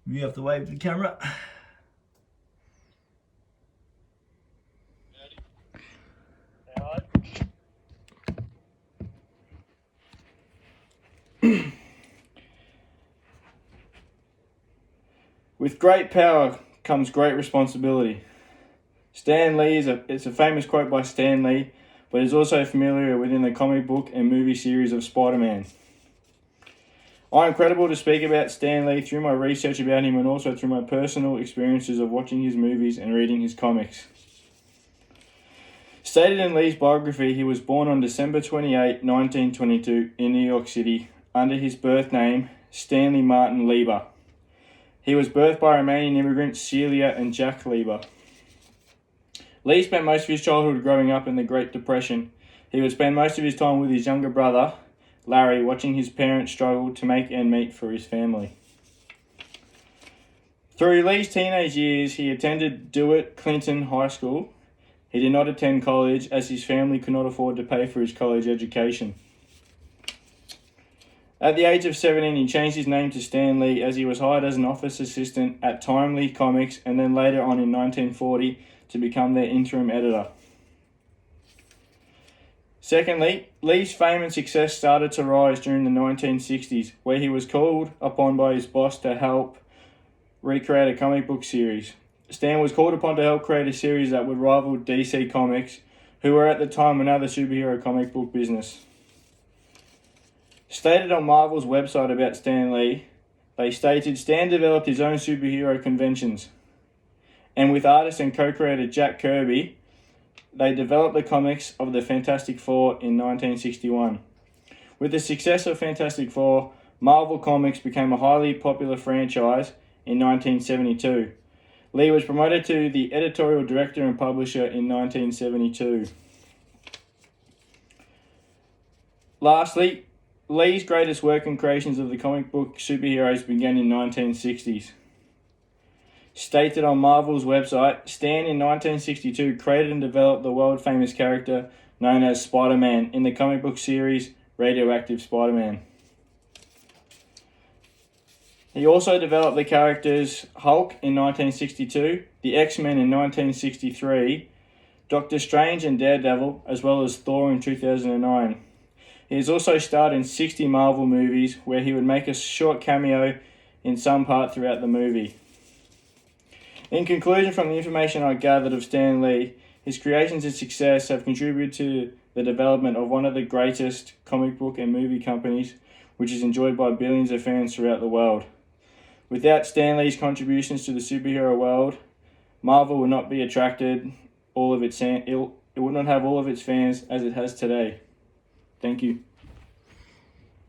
You have to wave to the camera. With great power comes great responsibility. Stan Lee it's a famous quote by Stan Lee, but is also familiar within the comic book and movie series of Spider-Man. I am credible to speak about Stan Lee through my research about him and also through my personal experiences of watching his movies and reading his comics. Stated in Lee's biography, he was born on December 28, 1922 in New York City under his birth name, Stanley Martin Lieber. He was birthed by Romanian immigrants Celia and Jack Lieber. Lee spent most of his childhood growing up in the Great Depression. He would spend most of his time with his younger brother, Larry, watching his parents struggle to make ends meet for his family. Through Lee's teenage years, he attended DeWitt Clinton High School. He did not attend college as his family could not afford to pay for his college education. At the age of 17, he changed his name to Stan Lee as he was hired as an office assistant at Timely Comics and then later on in 1940 to become their interim editor. Secondly, Lee's fame and success started to rise during the 1960s, where he was called upon by his boss to help recreate a comic book series. Stan was called upon to help create a series that would rival DC Comics, who were at the time another superhero comic book business. Stated on Marvel's website about Stan Lee, they stated Stan developed his own superhero conventions, and with artist and co-creator Jack Kirby, they developed the comics of the Fantastic Four in 1961. With the success of Fantastic Four, Marvel Comics became a highly popular franchise in 1972. Lee was promoted to the editorial director and publisher in 1972. Lastly, Lee's greatest work and creations of the comic book superheroes began in 1960s. Stated on Marvel's website, Stan in 1962 created and developed the world-famous character known as Spider-Man in the comic book series Radioactive Spider-Man. He also developed the characters Hulk in 1962, the X-Men in 1963, Doctor Strange and Daredevil, as well as Thor in 2009. He has also starred in 60 Marvel movies where he would make a short cameo in some part throughout the movie. In conclusion, from the information I gathered of Stan Lee, his creations and success have contributed to the development of one of the greatest comic book and movie companies, which is enjoyed by billions of fans throughout the world. Without Stan Lee's contributions to the superhero world, Marvel would not be attracted it would not have all of its fans as it has today. Thank you.